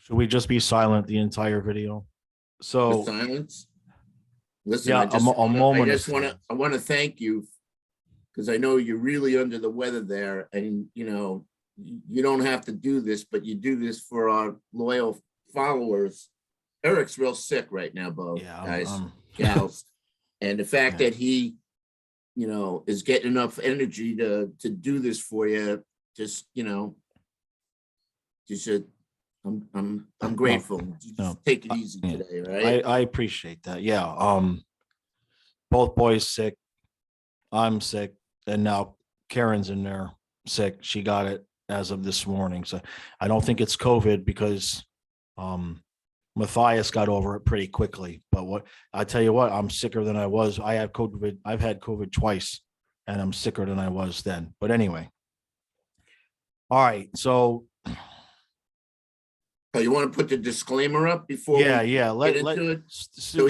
Should we just be silent the entire video? with So silence. Listen, yeah, a moment of I want to thank you because I know you're really under the weather there, and you don't have to do this, but you do this for our loyal followers. Eric's real sick right now, Bo, yeah, guys, gals, and the fact yeah. that he, is getting enough energy to do this for you, just you should. I'm grateful. No, Take it easy today, right? I appreciate that. Yeah. Both boys sick. I'm sick, and now Karen's in there sick. She got it as of this morning. So I don't think it's COVID because Matthias got over it pretty quickly. But what I tell you what, I'm sicker than I was. I have COVID. I've had COVID twice, and I'm sicker than I was then. But anyway. All right. So you want to put the disclaimer up before yeah, we yeah. get into it? So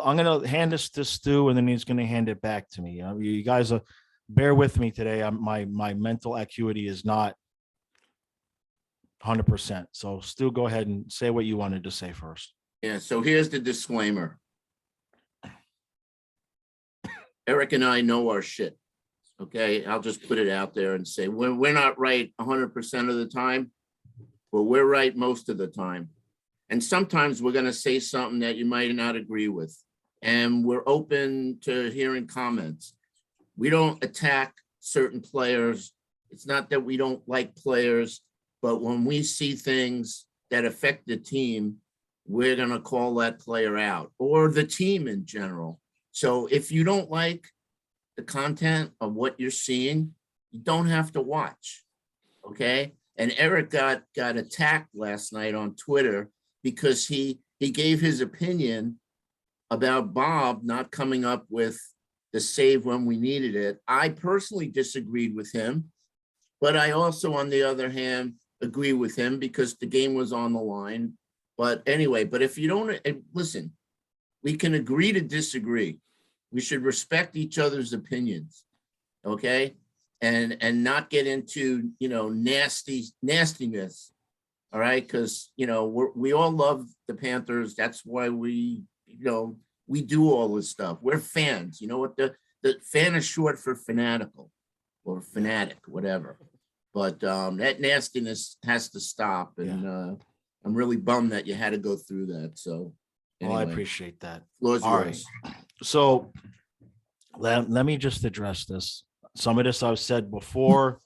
I'm gonna hand this to Stu, and then he's gonna hand it back to me. You guys bear with me today. My mental acuity is not 100%. So Stu, go ahead and say what you wanted to say first. Yeah. So here's the disclaimer. Eric and I know our shit. Okay, I'll just put it out there and say we're not right 100% of the time, but we're right most of the time. And sometimes we're going to say something that you might not agree with. And we're open to hearing comments. We don't attack certain players. It's not that we don't like players, but when we see things that affect the team, we're going to call that player out or the team in general. So if you don't like the content of what you're seeing, you don't have to watch. Okay. And Eric got attacked last night on Twitter because he gave his opinion about Bob not coming up with the save when we needed it. I personally disagreed with him, but I also, on the other hand, agree with him because the game was on the line. But anyway, but if you don't listen, we can agree to disagree. We should respect each other's opinions, okay? And not get into, nastiness, all right? Because, we all love the Panthers. That's why we do all this stuff. We're fans. You know what? The fan is short for fanatical or fanatic, whatever. But that nastiness has to stop. And I'm really bummed that you had to go through that. So anyway, well, I appreciate that. All right. So let me just address this. Some of this I've said before.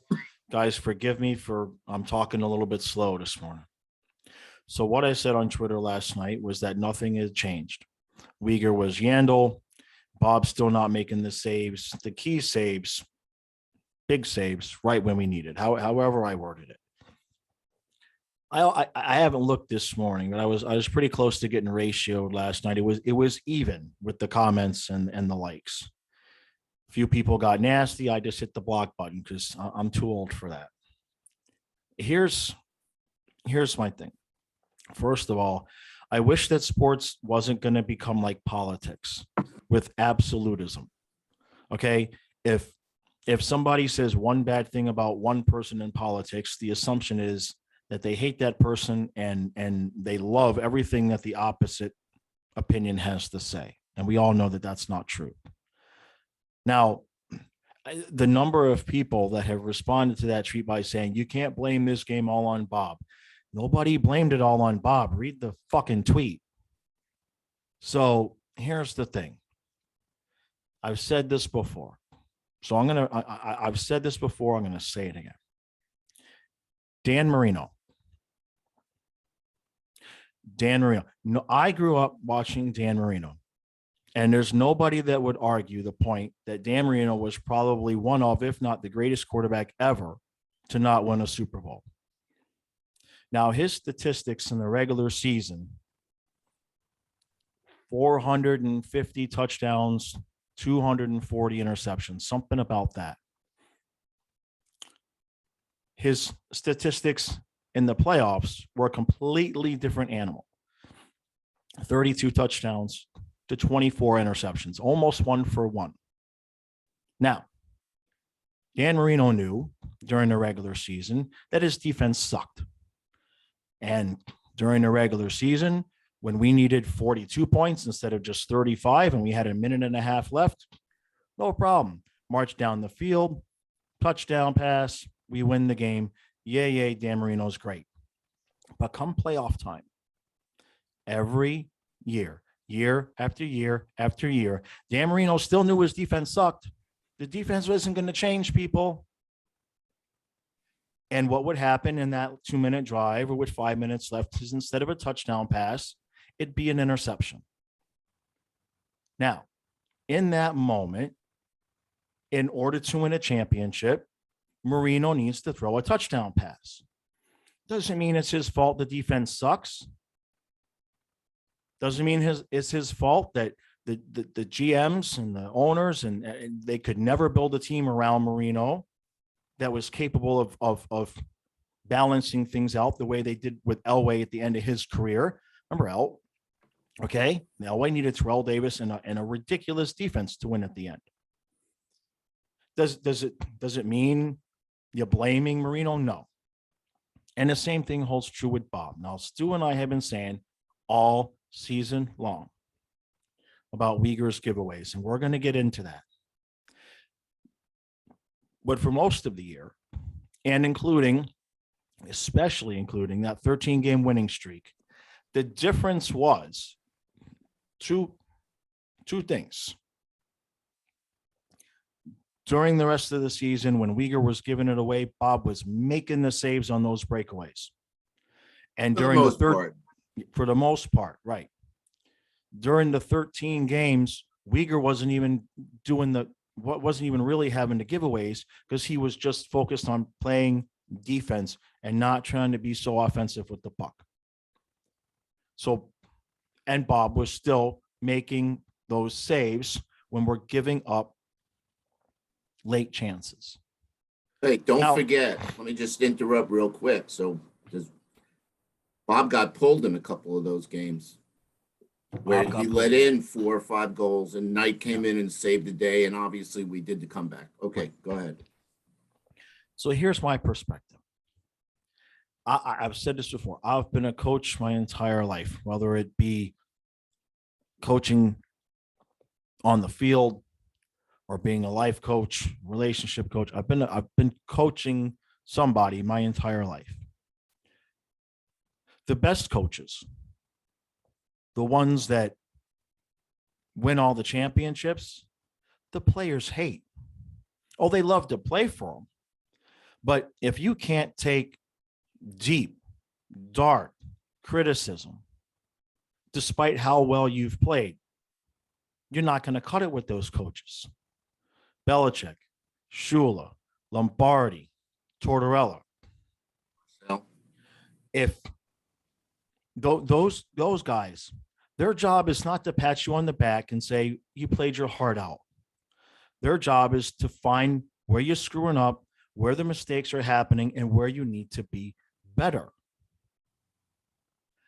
Guys, forgive me for I'm talking a little bit slow this morning. So what I said on Twitter last night was that nothing has changed. Uyghur was Yandel. Bob's still not making the saves, the key saves, big saves, right when we need it. However I worded it. I haven't looked this morning, but I was pretty close to getting ratioed last night. It was even with the comments and the likes. A few people got nasty. I just hit the block button because I'm too old for that. Here's my thing. First of all, I wish that sports wasn't going to become like politics with absolutism. Okay. If somebody says one bad thing about one person in politics, the assumption is that they hate that person and they love everything that the opposite opinion has to say. And we all know that that's not true. Now, the number of people that have responded to that tweet by saying, you can't blame this game all on Bob. Nobody blamed it all on Bob. Read the fucking tweet. So here's the thing. I've said this before. So I've said this before. I'm going to say it again. Dan Marino. No, I grew up watching Dan Marino. And there's nobody that would argue the point that Dan Marino was probably one of, if not the greatest quarterback ever to not win a Super Bowl. Now, his statistics in the regular season, 450 touchdowns, 240 interceptions, something about that. His statistics in the playoffs were a completely different animal. 32 touchdowns to 24 interceptions, almost 1 for 1. Now, Dan Marino knew during the regular season that his defense sucked. And during the regular season when we needed 42 points instead of just 35 and we had a minute and a half left. No problem. March down the field, touchdown pass, we win the game. Yay, Dan Marino's great. But come playoff time, every year after year after year, Dan Marino still knew his defense sucked. The defense wasn't going to change, people. And what would happen in that 2-minute drive or with 5 minutes left is instead of a touchdown pass, it'd be an interception. Now, in that moment, in order to win a championship, Marino needs to throw a touchdown pass. Doesn't mean it's his fault the defense sucks. Doesn't mean it's his fault that the GMs and the owners and they could never build a team around Marino that was capable of balancing things out the way they did with Elway at the end of his career. Remember El? Okay, Elway needed Terrell Davis and a ridiculous defense to win at the end. Does it mean you're blaming Marino? No. And the same thing holds true with Bob. Now, Stu and I have been saying all season long about Uyghur's giveaways, and we're going to get into that. But for most of the year, and especially including that 13-game winning streak, the difference was two things. During the rest of the season, when Uyghur was giving it away, Bob was making the saves on those breakaways. And during the third, for the most part, right. During the 13 games, Uyghur wasn't even really having the giveaways because he was just focused on playing defense and not trying to be so offensive with the puck. So, and Bob was still making those saves when we're giving up late chances. Hey, don't forget, let me just interrupt real quick. So, because Bob got pulled in a couple of those games where he let in 4 or 5 goals and Knight came in and saved the day. And obviously we did the comeback. Okay, go ahead. So here's my perspective. I've said this before. I've been a coach my entire life, whether it be coaching on the field or being a life coach, relationship coach. I've been coaching somebody my entire life. The best coaches, the ones that win all the championships, the players hate. Oh, they love to play for them. But if you can't take deep, dark criticism, despite how well you've played, you're not going to cut it with those coaches. Belichick, Shula, Lombardi, Tortorella. So, if those guys, their job is not to pat you on the back and say you played your heart out. Their job is to find where you're screwing up, where the mistakes are happening, and where you need to be better.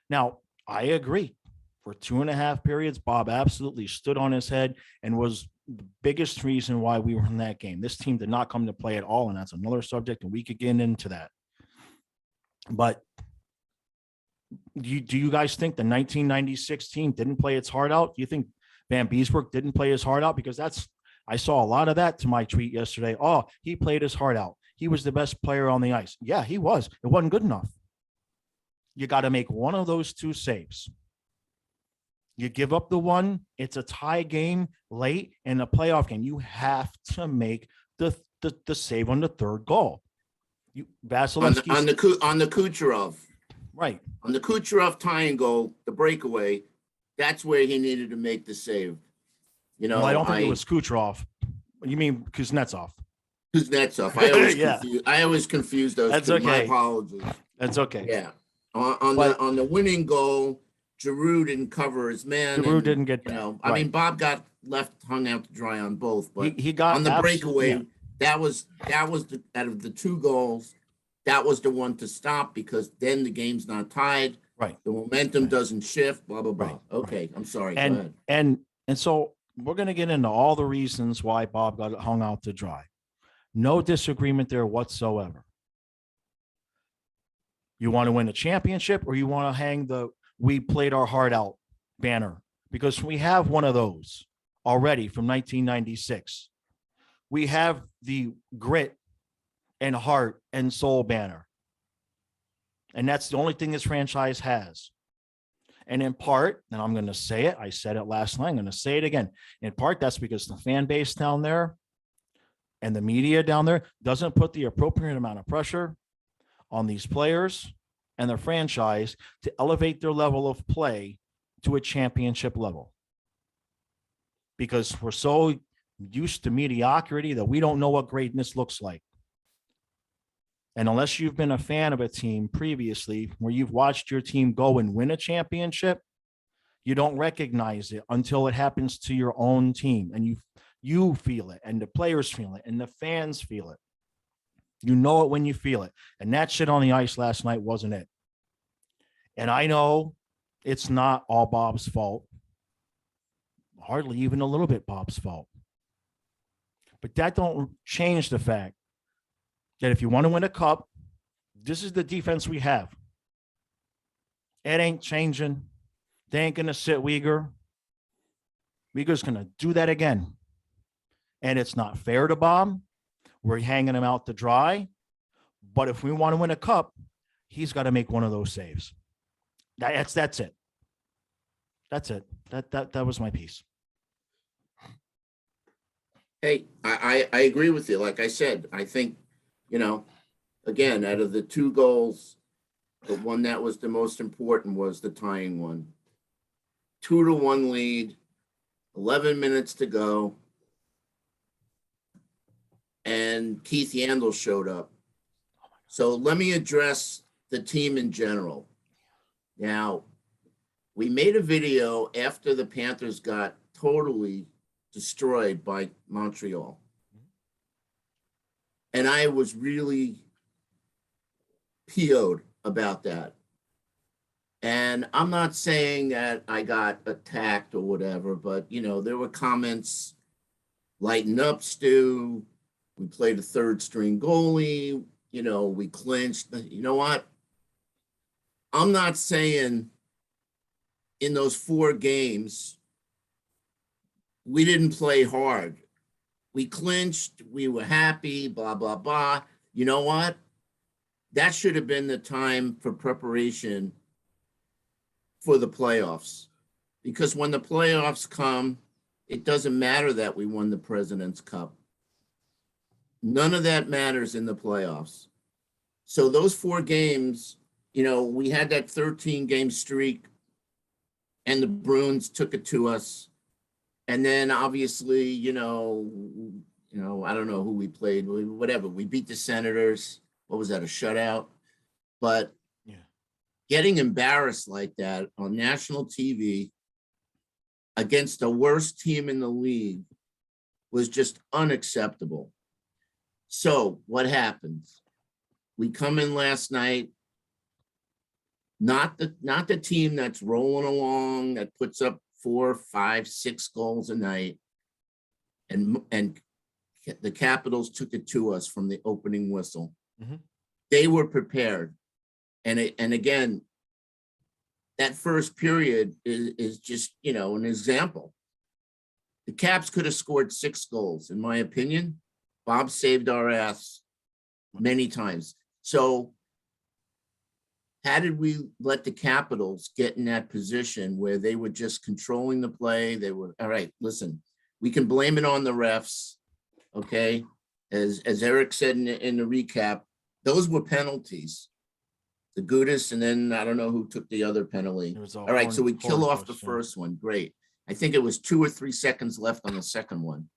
Now, I agree. For 2.5 periods, Bob absolutely stood on his head and was the biggest reason why we were in that game. This team did not come to play at all, and that's another subject, and we could get into that. But do you guys think the 1996 team didn't play its heart out? Do you think Van Beesbrook didn't play his heart out? Because I saw a lot of that to my tweet yesterday. Oh, he played his heart out. He was the best player on the ice. Yeah, he was. It wasn't good enough. You got to make one of those 2 saves. You give up the one, it's a tie game late in a playoff game. You have to make the save on the 3rd goal. Vasilevsky on the Kucherov. Right. On the Kucherov tying goal, the breakaway, that's where he needed to make the save. You know, well, I don't think it was Kucherov. You mean Kuznetsov? Kuznetsov. I always confuse those That's two. Okay. My apologies. That's okay. Yeah. On the winning goal, Giroux didn't cover his man. Giroux didn't get that. Right. I mean, Bob got hung out to dry on both, but he got on the breakaway, yeah. that was the out of the 2 goals, that was the one to stop because then the game's not tied. Right. The momentum doesn't shift, blah, blah, blah. Right. Okay. I'm sorry. Go And ahead. and so we're going to get into all the reasons why Bob got hung out to dry. No disagreement there whatsoever. You want to win a championship, or you want to hang the "we played our heart out" banner? Because we have one of those already from 1996. We have the grit and heart and soul banner. And that's the only thing this franchise has. And in part, and I'm going to say it, I said it last night, I'm going to say it again. In part, that's because the fan base down there and the media down there doesn't put the appropriate amount of pressure on these players and their franchise to elevate their level of play to a championship level. Because we're so used to mediocrity that we don't know what greatness looks like. And unless you've been a fan of a team previously where you've watched your team go and win a championship, you don't recognize it until it happens to your own team. And you feel it, and the players feel it, and the fans feel it. You know it when you feel it. And that shit on the ice last night wasn't it. And I know it's not all Bob's fault. Hardly even a little bit Bob's fault. But that don't change the fact that if you want to win a cup, this is the defense we have. It ain't changing. They ain't going to sit Uyghur. Uyghur's going to do that again. And it's not fair to Bob. We're hanging him out to dry. But if we want to win a cup, he's got to make one of those saves. That's it. That's it. That was my piece. Hey, I agree with you. Like I said, I think, again, out of the 2 goals, the one that was the most important was the tying one. 2-1 lead, 11 minutes to go. And Keith Yandel showed up. So let me address the team in general. Now, we made a video after the Panthers got totally destroyed by Montreal. And I was really PO'd about that. And I'm not saying that I got attacked or whatever, but, there were comments, lighten up, Stu. We played a 3rd-string goalie. We clinched. You know what? I'm not saying in those 4 games, we didn't play hard. We clinched. We were happy, blah, blah, blah. You know what? That should have been the time for preparation for the playoffs. Because when the playoffs come, it doesn't matter that we won the President's Cup. None of that matters in the playoffs. So those 4 games, we had that 13-game streak, and the Bruins took it to us. And then obviously, I don't know who we played, whatever. We beat the Senators. What was that, a shutout? But getting embarrassed like that on national TV against the worst team in the league was just unacceptable. So what happens? We come in last night, not the team that's rolling along, that puts up 4, 5, 6 goals a night, and the Capitals took it to us from the opening whistle. Mm-hmm. They were prepared, and again, that first period is just an example. The Caps could have scored 6 goals, in my opinion. Bob saved our ass many times. So how did we let the Capitals get in that position where they were just controlling the play? They were, all right, listen, we can blame it on the refs, okay? As Eric said in the recap, those were penalties. The Gudis, and then I don't know who took the other penalty. All right, so we kill off the first one. Great. I think it was 2 or 3 seconds left on the second one.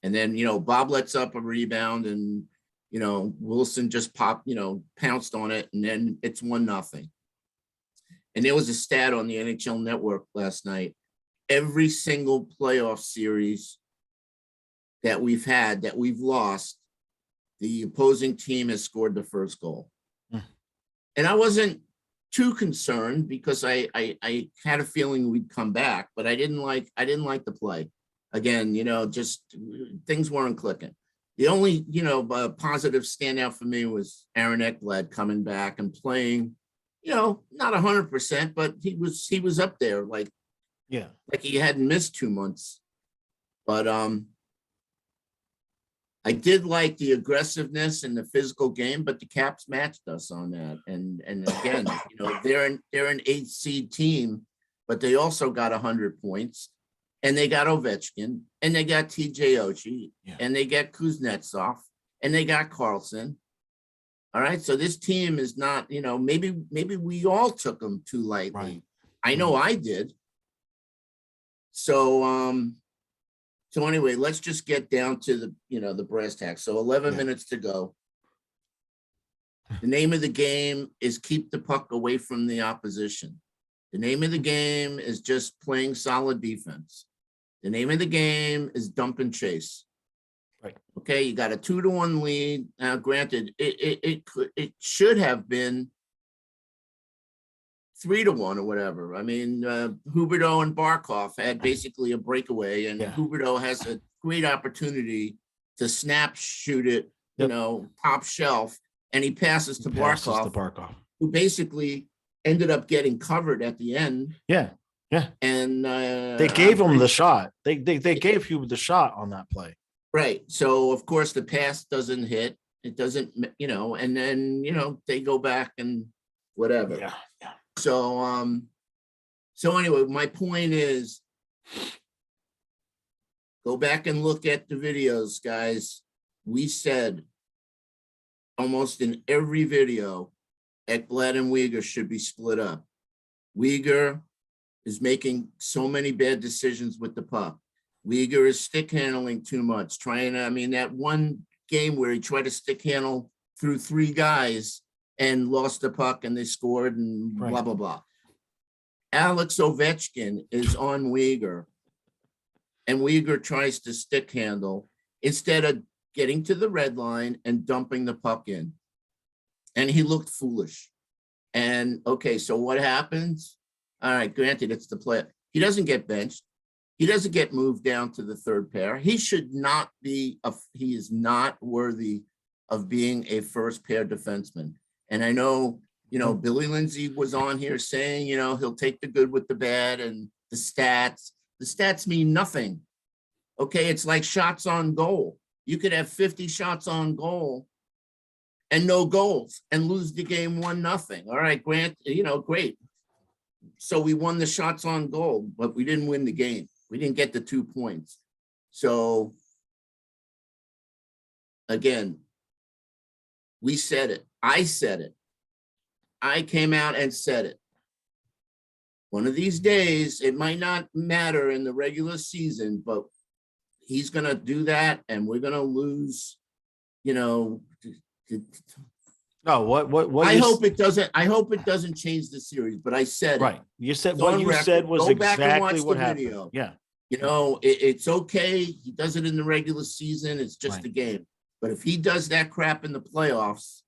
And then, Bob lets up a rebound, and, Wilson just pounced on it, and then it's 1-0. And there was a stat on the NHL Network last night. Every single playoff series that we've had, that we've lost, the opposing team has scored the first goal. And I wasn't too concerned because I had a feeling we'd come back, but I didn't like the play. Again, just things weren't clicking. The only, positive standout for me was Aaron Ekblad coming back and playing, not 100%, but he was up there like he hadn't missed 2 months. But I did like the aggressiveness and the physical game, but the Caps matched us on that. And again, they're an 8 seed team, but they also got 100 points, and they got Ovechkin, and they got TJ Oshie, and they got Kuznetsov, and they got Carlson. All right, so this team is not, maybe we all took them too lightly. Right. I know I did. So anyway, let's just get down to the brass tacks. So 11 minutes to go. The name of the game is keep the puck away from the opposition. The name of the game is just playing solid defense. The name of the game is dump and chase. Right. Okay, you got a 2-1 lead. Now, granted, it should have been 3-1 or whatever. I mean, Huberdeau and Barkov had basically a breakaway, and Huberdeau has a great opportunity to snap shoot it, top shelf, and he passes to Barkov, who basically ended up getting covered at the end. Yeah. And they gave him the shot. They gave Hubert the shot on that play. Right. So of course the pass doesn't hit. It doesn't, and then they go back and whatever. Yeah. So anyway, my point is, go back and look at the videos, guys. We said almost in every video, Ekblad and Weegar should be split up. Weegar is making so many bad decisions with the puck. Weegar is stick handling too much, that one game where he tried to stick handle through 3 guys and lost the puck and they scored and blah, blah, blah. Alex Ovechkin is on Weegar, and Weegar tries to stick handle instead of getting to the red line and dumping the puck in. And he looked foolish. And okay, so what happens? All right, granted, it's the play. He doesn't get benched. He doesn't get moved down to the third pair. He should not be, he is not worthy of being a first pair defenseman. And I know, Billy Lindsay was on here saying, he'll take the good with the bad and the stats. The stats mean nothing. Okay, it's like shots on goal. You could have 50 shots on goal and no goals and lose the game 1-0. All right, Grant, great. So we won the shots on goal, but we didn't win the game. We didn't get the 2 points. So again, we said it. I said it. I came out and said it. One of these days, it might not matter in the regular season, but he's going to do that and we're going to lose, No, what I hope it doesn't change the series, but I said right. it. You said what you said was exactly what happened. Video. Yeah. It's okay. He does it in the regular season. It's just a game. But if he does that crap in the playoffs,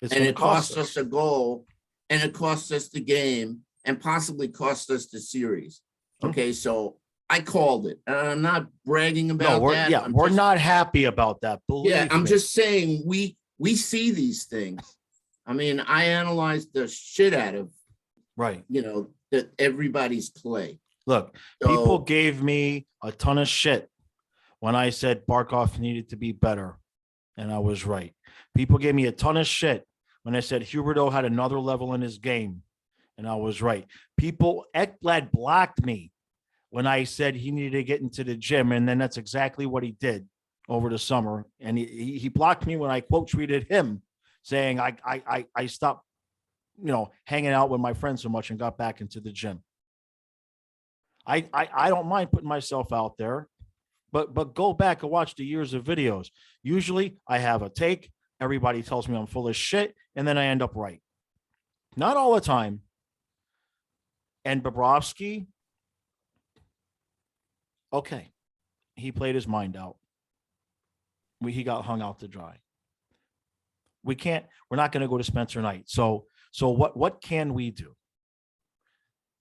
and it costs us a goal, and it costs us the game, and possibly costs us the series. Okay, so I called it. I'm not bragging about that. Yeah, we're not happy about that. I'm just saying we see these things. I mean, I analyzed the shit out of that everybody's play. Look, people gave me a ton of shit when I said Barkov needed to be better, and I was right. People gave me a ton of shit when I said Huberdeau had another level in his game, and I was right. Ekblad blocked me when I said he needed to get into the gym, and then that's exactly what he did over the summer. And he blocked me when I quote tweeted him saying I stopped, hanging out with my friends so much and got back into the gym. I don't mind putting myself out there, but go back and watch the years of videos. Usually I have a take. Everybody tells me I'm full of shit, and then I end up right. Not all the time. And Bobrovsky, okay, he played his mind out. He got hung out to dry. We're not going to go to Spencer Knight. So what can we do?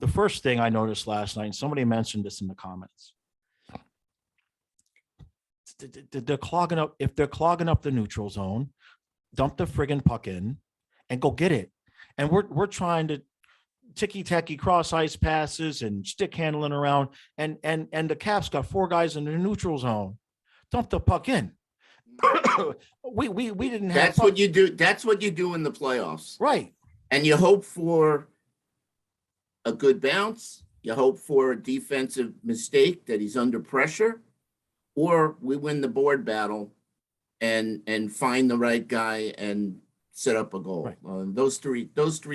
The first thing I noticed last night, and somebody mentioned this in the comments, they're clogging up. If they're clogging up the neutral zone, dump the friggin' puck in and go get it. And we're trying to ticky-tacky cross ice passes and stick handling around, and the Caps got 4 guys in the neutral zone. Dump the puck in. we didn't have. That's what you do. That's what you do in the playoffs, right? And you hope for a good bounce. You hope for a defensive mistake that he's under pressure, or we win the board battle and find the right guy and set up a goal. Right. Those three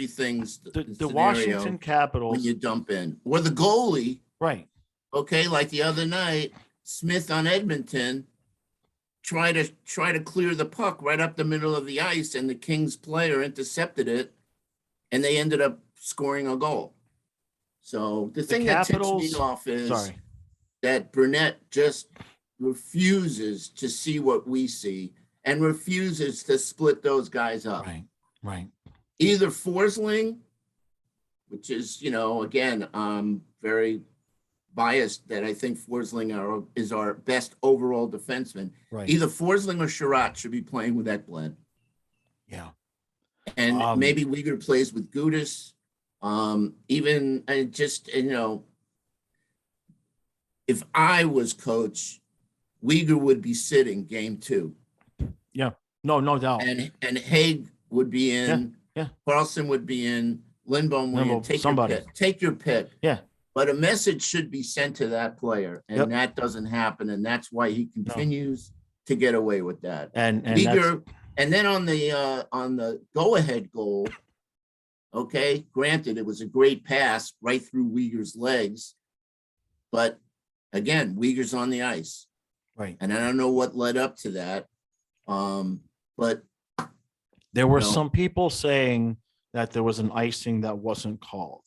things. The Washington Capitals, when you dump in, or the goalie, right? Okay, like the other night, Smith on Edmonton try to clear the puck right up the middle of the ice, and the Kings player intercepted it, and they ended up scoring a goal. So the thing that ticks me off is that Burnett just refuses to see what we see and refuses to split those guys up. Right. Either Forsling, which is, again, very biased that I think Forsling is our best overall defenseman. Right. Either Forsling or Sherratt should be playing with Ekblad. Yeah. And maybe Uyghur plays with Gudis. If I was coach, Uyghur would be sitting game 2. Yeah. No doubt. And Haig would be in. Yeah. Carlson would be in. Lindbom would be in. Take your pick. Yeah. But a message should be sent to that player, and that doesn't happen, and that's why he continues to get away with that. And Uyghur, and then on the go-ahead goal, okay, granted, it was a great pass right through Uyghur's legs, but again, Uyghur's on the ice. Right. And I don't know what led up to that. But there were some people saying that there was an icing that wasn't called.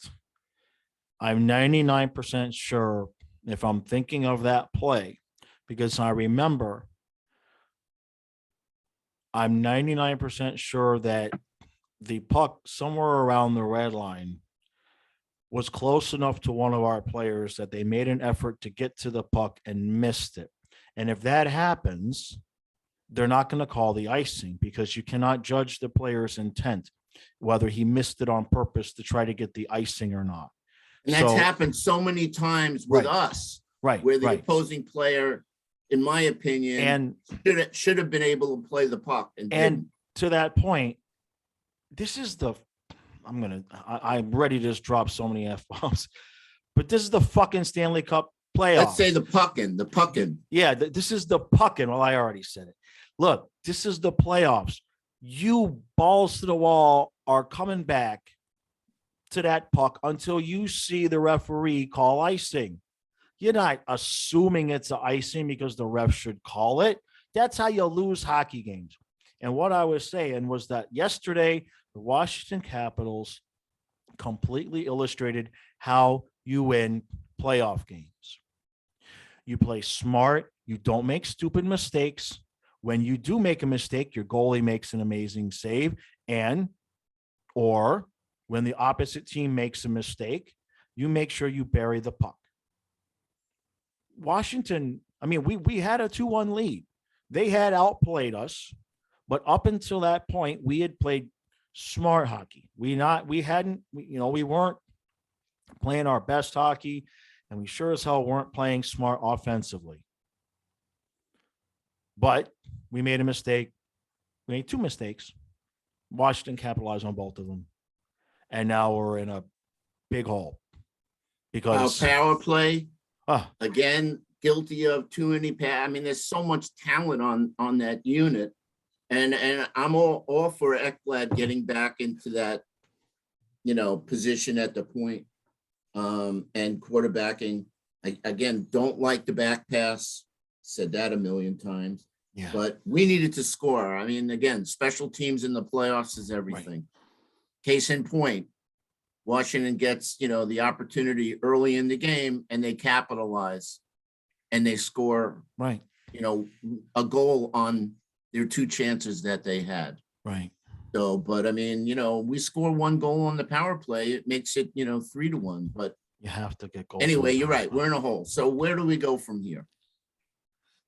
I'm 99% sure, if I'm thinking of that play, because I remember, I'm 99% sure that the puck somewhere around the red line was close enough to one of our players that they made an effort to get to the puck and missed it. And if that happens, they're not going to call the icing, because you cannot judge the player's intent, whether he missed it on purpose to try to get the icing or not. And that's happened so many times with us, where the opposing player, in my opinion, should have been able to play the puck. And to that point, this is I'm ready to just drop so many F-bombs, but this is the fucking Stanley Cup playoffs. Let's say the puckin'. Yeah, this is the puckin'. Well, I already said it. Look, this is the playoffs. You balls to the wall are coming back to that puck until you see the referee call icing. You're not assuming it's an icing because the ref should call it. That's how you lose hockey games. And what I was saying was that yesterday, the Washington Capitals completely illustrated how you win playoff games. You play smart. You don't make stupid mistakes. When you do make a mistake, your goalie makes an amazing save, or when the opposite team makes a mistake, you make sure you bury the puck. Washington, we had a 2-1 lead. They had outplayed us, but up until that point, we had played smart hockey. We weren't playing our best hockey, and we sure as hell weren't playing smart offensively. But we made a mistake. We made 2 mistakes. Washington capitalized on both of them. And now we're in a big hole. Because our power play, again, guilty of too many there's so much talent on that unit. And I'm all for Ekblad getting back into that, position at the point, and quarterbacking. Again, don't like the back pass. Said that a million times. Yeah. But we needed to score. Again, special teams in the playoffs is everything. Right. Case in point, Washington gets, the opportunity early in the game, and they capitalize and they score, a goal on their 2 chances that they had. Right. So, but we score 1 goal on the power play. It makes it, 3-1, but you have to get goals. Anyway, you're right. We're in a hole. So where do we go from here?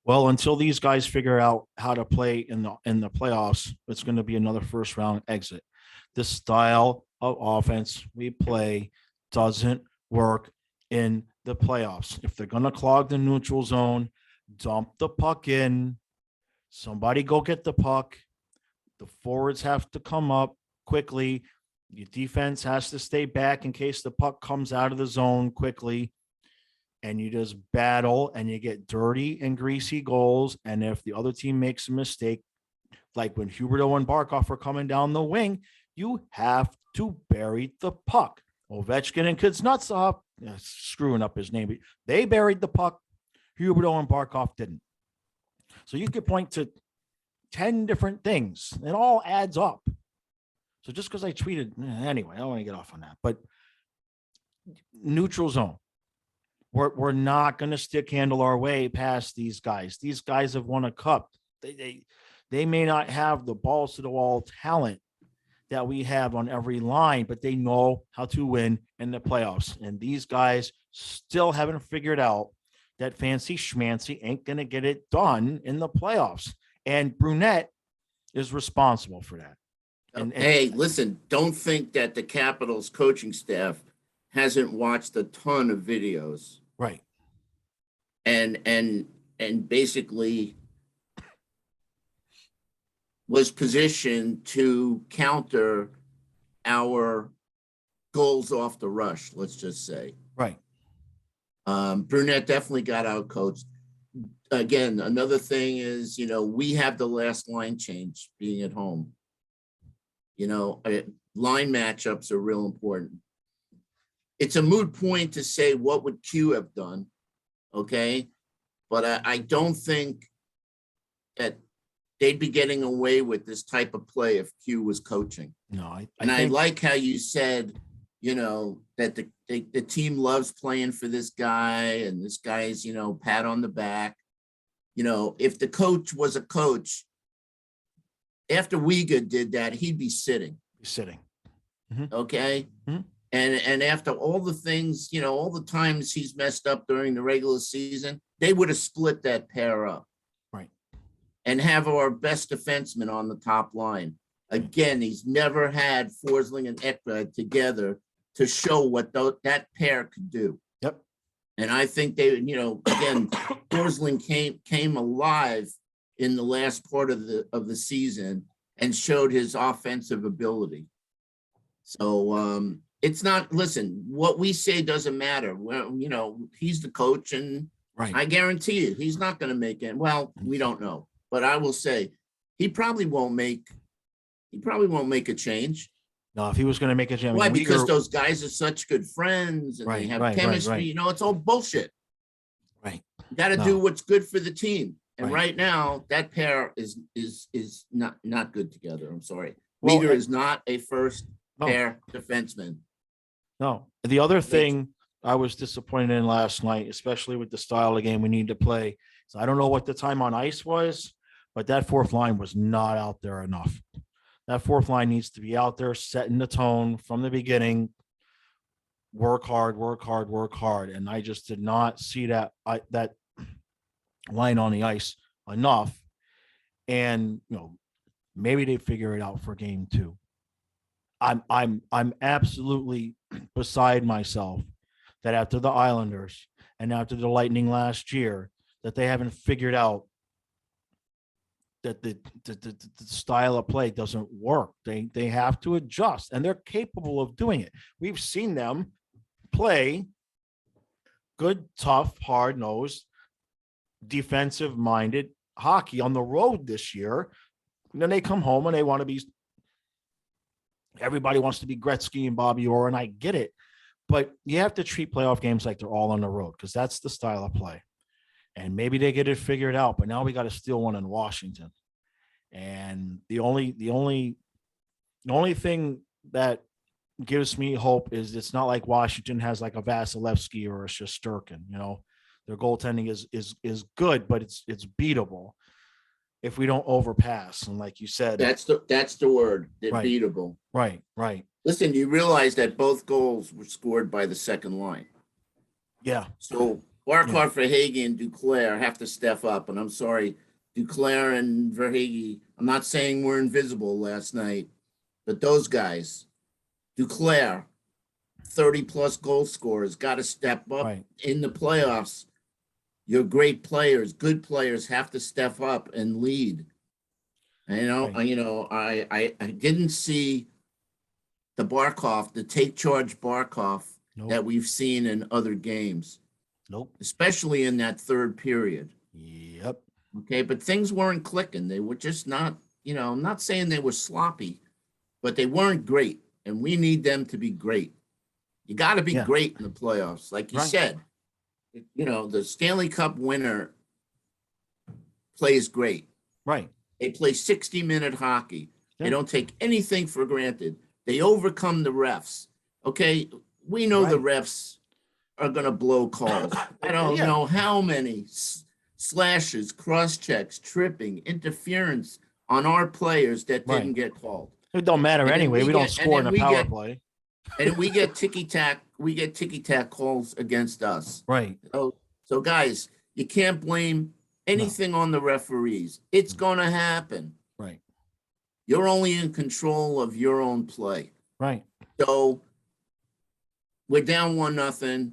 Well, until these guys figure out how to play in the playoffs, it's going to be another first round exit. This style of offense we play doesn't work in the playoffs. If they're going to clog the neutral zone, dump the puck in. Somebody go get the puck. The forwards have to come up quickly. Your defense has to stay back in case the puck comes out of the zone quickly. And you just battle and you get dirty and greasy goals. And if the other team makes a mistake, like when Huberto and Barkov are coming down the wing, you have to bury the puck. Ovechkin and Kuznetsov, screwing up his name, they buried the puck. Huberto and Barkov didn't. So you could point to 10 different things. It all adds up. So just because I tweeted, anyway, I don't want to get off on that. But neutral zone. We're not going to stick handle our way past these guys. These guys have won a cup. They may not have the balls to the wall talent that we have on every line, but they know how to win in the playoffs. And these guys still haven't figured out that fancy schmancy ain't going to get it done in the playoffs. And Brunette is responsible for that. And hey, listen, don't think that the Capitals coaching staff hasn't watched a ton of videos. Right. And basically was positioned to counter our goals off the rush, let's just say. Right. Brunette definitely got out coached. Again, another thing is, we have the last line change being at home. Line matchups are real important. It's a moot point to say what would Q have done, okay? But I don't think that they'd be getting away with this type of play if Q was coaching. No, I like how you said, that the team loves playing for this guy, and this guy's, pat on the back. If the coach was a coach, after Uyghur did that, he'd be sitting. Mm-hmm. Okay. Mm-hmm. And after all the things, all the times he's messed up during the regular season, they would have split that pair up. Right. And have our best defenseman on the top line. Again, he's never had Forsling and Ekblad together to show what that pair could do. Yep. And I think they, again, Forsling came alive in the last part of the season and showed his offensive ability. So it's not, listen, what we say doesn't matter. Well, he's the coach, and right. I guarantee you he's not going to make it. Well, we don't know, but I will say he probably won't make a change. No, if he was going to make a change. Why? Because those guys are such good friends and they have chemistry. Right. It's all bullshit. Right. You got to do what's good for the team. And Right. right now, that pair is not good together. I'm sorry. Well, Uyghur is not a first pair defenseman. No. The other thing I was disappointed in last night, especially with the style of game we need to play, so I don't know what the time on ice was, but that fourth line was not out there enough. That fourth line needs to be out there setting the tone from the beginning. Work hard, work hard, work hard. And I just did not see that line on the ice enough. And maybe they figure it out for game 2. I'm absolutely beside myself that after the Islanders and after the Lightning last year, that they haven't figured out that the style of play doesn't work. They have to adjust, and they're capable of doing it. We've seen them play good, tough, hard-nosed, defensive-minded hockey on the road this year. And then they come home and they want to be. Everybody wants to be Gretzky and Bobby Orr, and I get it. But you have to treat playoff games like they're all on the road, because that's the style of play. And maybe they get it figured out, but now we got to steal one in Washington. And the only thing that gives me hope is it's not like Washington has like a Vasilevsky or a Shesterkin. Their goaltending is good, but it's beatable if we don't overpass. And like you said, that's the word. They're right. Beatable. Right. Listen, you realize that both goals were scored by the second line. Yeah. So Barkov, Verhaeghe, and Duclair have to step up. And I'm sorry, Duclair and Verhaeghe, I'm not saying we're invisible last night, but those guys, Duclair, 30-plus goal scorers, got to step up in the playoffs. Your great players, good players have to step up and lead. I didn't see the Barkov, the take charge Barkov that we've seen in other games. Nope. Especially in that third period. Yep. Okay, but things weren't clicking. They were just not, I'm not saying they were sloppy, but they weren't great. And we need them to be great. You got to be great in the playoffs. Like you said, the Stanley Cup winner plays great. Right. They play 60-minute hockey. Yeah. They don't take anything for granted. They overcome the refs. Okay, we know the refs are going to blow calls. I don't know how many slashes, cross-checks, tripping, interference on our players that didn't get called. It don't matter anyway. We don't score in a power play. And we get ticky-tack. We get ticky-tack calls against us. Right. So guys, you can't blame anything on the referees. It's going to happen. Right. You're only in control of your own play. Right. So we're down 1-0.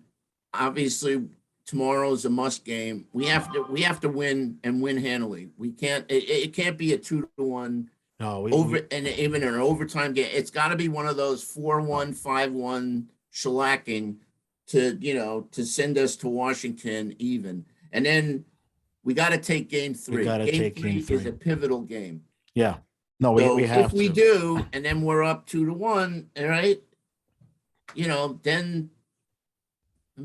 Obviously, tomorrow's a must game. We have to win and win handily. We can't. It can't be a 2-1. No, and even an overtime game. It's got to be one of those 4-1, 5-1 shellacking to send us to Washington even. And then we got to take game 3. Game 3 is a pivotal game. Yeah. No, we have if we do, and then we're up 2-1, all right, then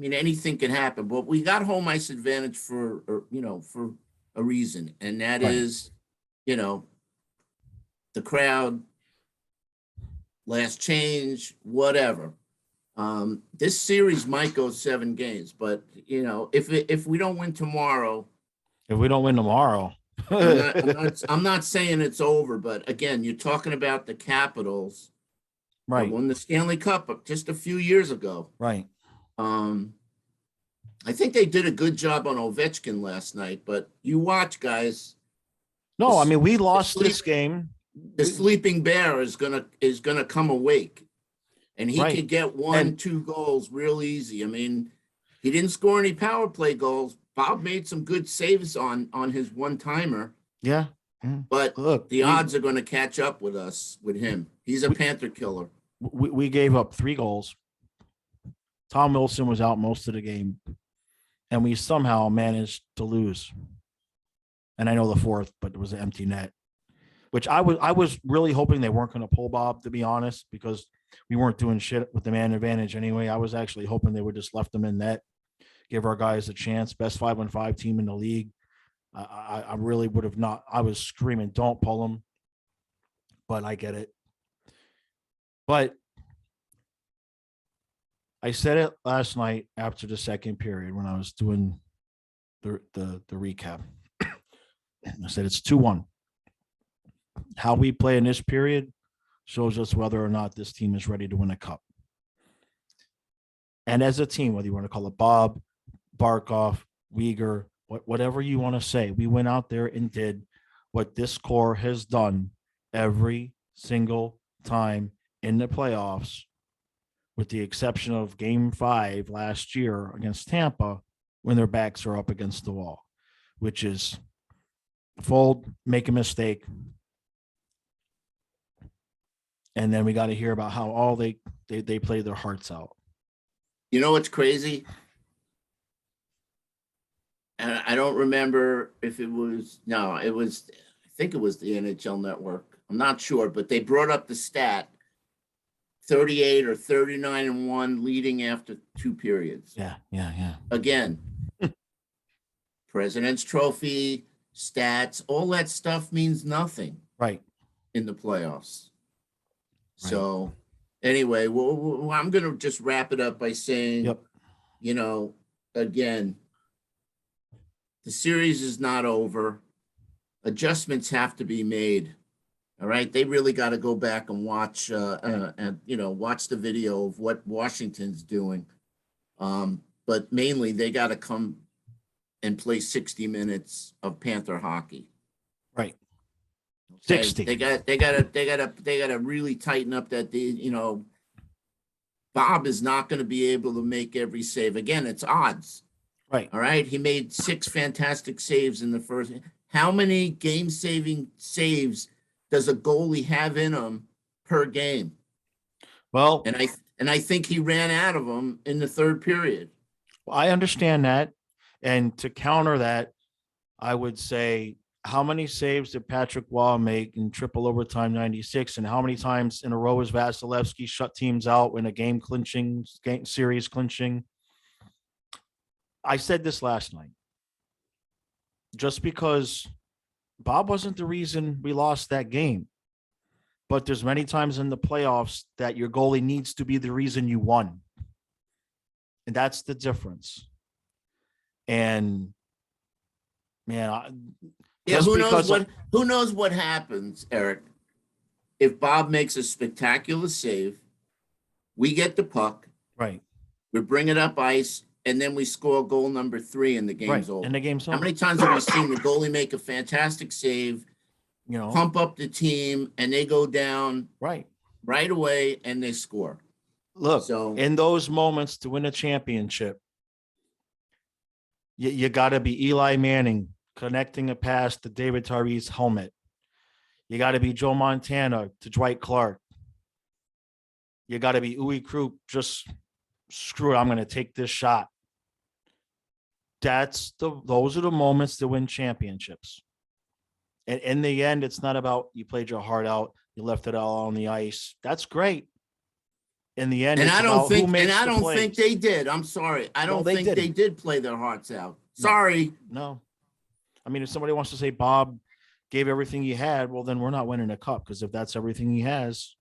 anything can happen. But we got home ice advantage for a reason, and that is, the crowd, last change, whatever. This series might go 7 games, but if we don't win tomorrow, I'm not saying it's over, but again, you're talking about the Capitals, right? Won the Stanley Cup just a few years ago, right? I think they did a good job on Ovechkin last night, but you watch, guys. No, we lost this game. The sleeping bear is gonna come awake, and he could get 1-2 goals real easy. He didn't score any power play goals. Bob made some good saves on his one-timer. Yeah. But look, the odds are going to catch up with him. He's a Panther killer. We gave up 3 goals. Tom Wilson was out most of the game, and we somehow managed to lose. And I know the 4th, but it was an empty net, which I was really hoping they weren't going to pull Bob, to be honest, because we weren't doing shit with the man advantage anyway. I was actually hoping they would just left them in net. Give our guys a chance. Best 5-on-5 team in the league. I really would have not. I was screaming, don't pull them. But I get it. But I said it last night after the second period when I was doing the recap. I said it's 2-1. How we play in this period shows us whether or not this team is ready to win a cup. And as a team, whether you want to call it Bob, Barkov, Uyghur, whatever you want to say, we went out there and did what this core has done every single time in the playoffs, with the exception of Game 5 last year against Tampa, when their backs are up against the wall, which is fold, make a mistake, and then we got to hear about how all they play their hearts out. You know what's crazy? And I don't remember if it was, I think it was the NHL Network. I'm not sure, but they brought up the stat 38 or 39-1 leading after 2 periods. Yeah. Again, President's Trophy, stats, all that stuff means nothing. Right. In the playoffs. Right. So anyway, I'm going to just wrap it up by saying, again, the series is not over. Adjustments have to be made. All right. They really got to go back and watch, watch the video of what Washington's doing. But but mainly they got to come and play 60 minutes of Panther hockey. Right. Okay? 60. They got to really tighten up that Bob is not going to be able to make every save. Again, it's odds. Right. All right. He made 6 fantastic saves in the first. How many game-saving saves does a goalie have in him per game? Well, and I think he ran out of them in the third period. I understand that. And to counter that, I would say, how many saves did Patrick Waugh make in triple overtime 96? And how many times in a row has Vasilevsky shut teams out in a game series clinching? I said this last night. Just because Bob wasn't the reason we lost that game, but there's many times in the playoffs that your goalie needs to be the reason you won. And that's the difference. And man, who knows what happens, Eric? If Bob makes a spectacular save, we get the puck, right? We bring it up ice, and then we score goal number 3, and the game's over. And the game's over. How many times have we seen the goalie make a fantastic save, pump up the team, and they go down right away and they score? Look, so in those moments to win a championship, you got to be Eli Manning connecting a pass to David Tyree's helmet. You got to be Joe Montana to Dwight Clark. You got to be Uwe Krupp. Just screw it. I'm going to take this shot. Those are the moments to win championships. And in the end, it's not about you played your heart out, you left it all on the ice. That's great. In the end, I don't think they did. I'm sorry. I don't think they did play their hearts out. Sorry. No. I mean, if somebody wants to say Bob gave everything he had, well, then we're not winning a cup, because if that's everything he has,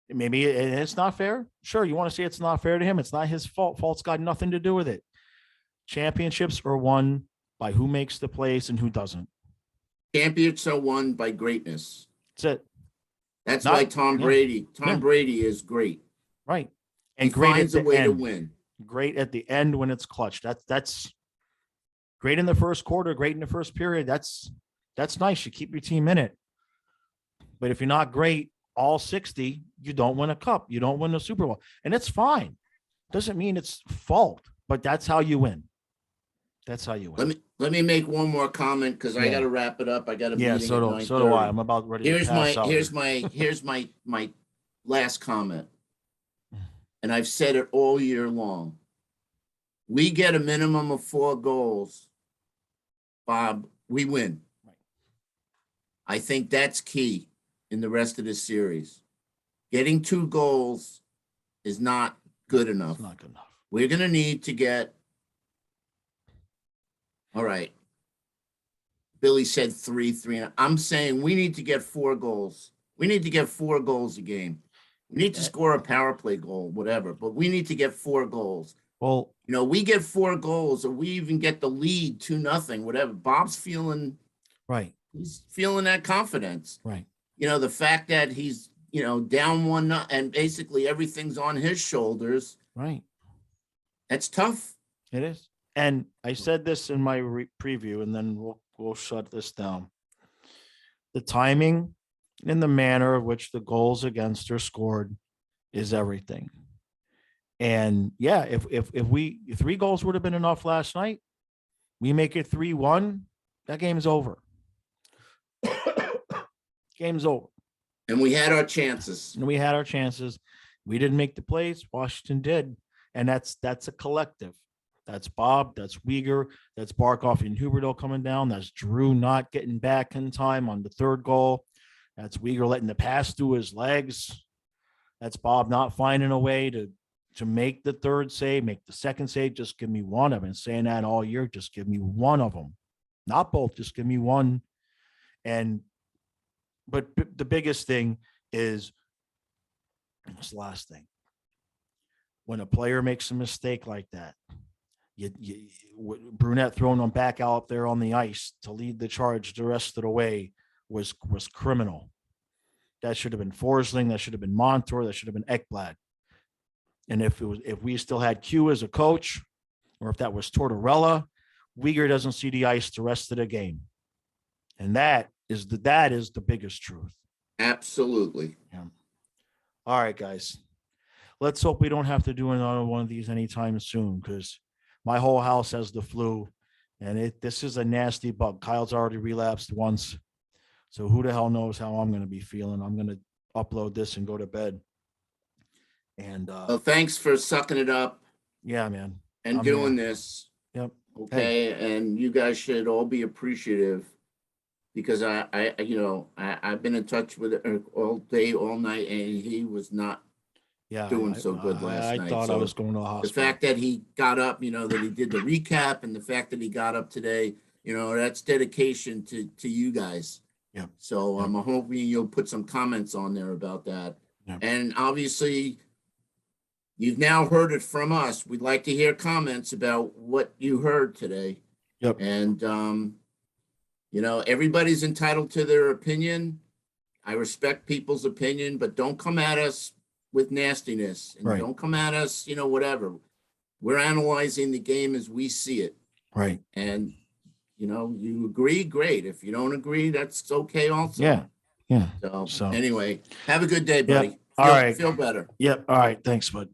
maybe it's not fair. Sure, you want to say it's not fair to him. It's not his fault. Fault's got nothing to do with it. Championships are won by who makes the plays and who doesn't. Championships are won by greatness. That's it. That's why Tom Brady is great. Right. And he great finds at a way to end. win. Great at the end when it's clutch. That's great in the first quarter, great in the first period. That's nice. You keep your team in it. But if you're not great all 60, you don't win a cup. You don't win the Super Bowl. And it's fine. Doesn't mean it's fault, but that's how you win. That's how you win. Let me make one more comment, because I got to wrap it up. I got a meeting so at 9:30. So do I. I'm about ready to pass out. Here's my last comment. And I've said it all year long. We get a minimum of 4 goals, Bob, we win. Right. I think that's key in the rest of this series. Getting 2 goals is not good enough. It's not good enough. We're going to need to get, all right. Billy said 3. I'm saying we need to get 4 goals. We need to get 4 goals a game. We need to score a power play goal, whatever, but we need to get 4 goals. Well, we get 4 goals, or we even get the lead 2-0, whatever. Bob's feeling right. He's feeling that confidence. Right. The fact that he's, down 1 and basically everything's on his shoulders. Right. That's tough. It is. And I said this in my preview, and then we'll shut this down. The timing and the manner of which the goals against are scored is everything. And yeah, if 3 goals would have been enough last night, we make it 3-1, that game's over. Game's over. And we had our chances. We didn't make the plays. Washington did. And that's a collective. That's Bob, that's Uyghur, that's Barkov and Huberdeau coming down. That's Drew not getting back in time on the 3rd goal. That's Uyghur letting the pass through his legs. That's Bob not finding a way to make the 3rd save, make the 2nd save. Just give me one. I've been saying that all year. Just give me one of them. Not both. Just give me one. But the biggest thing is this last thing. When a player makes a mistake like that, Brunette throwing them back out there on the ice to lead the charge the rest of the way was criminal. That should have been Forsling. That should have been Montour. That should have been Ekblad. And if we still had Q as a coach, or if that was Tortorella, Uyghur doesn't see the ice the rest of the game. And that is the biggest truth. Absolutely. Yeah. All right, guys. Let's hope we don't have to do another one of these anytime soon, because my whole house has the flu, and this is a nasty bug. Kyle's already relapsed once. So who the hell knows how I'm going to be feeling? I'm going to upload this and go to bed. And Well, thanks for sucking it up yeah, man. and I'm doing here. this. Yep. Okay. And you guys should all be appreciative, because I've been in touch with Eric all day, all night, and he was not Yeah. doing so good last I night. thought I So was going to a the hospital. fact that he got up, that he did the recap, and the fact that he got up today, that's dedication to you guys. Yeah. So Yeah. I'm hoping you'll put some comments on there about that. Yeah. And obviously, you've now heard it from us. We'd like to hear comments about what you heard today. Yep. And everybody's entitled to their opinion. I respect people's opinion, but don't come at us with nastiness, and Right. don't come at us, whatever. We're analyzing the game as we see it. Right. And, you agree, great. If you don't agree, that's okay also. Yeah. Yeah. So So anyway, have a good day, buddy. All right. Feel better. Yep. All right. Thanks, bud.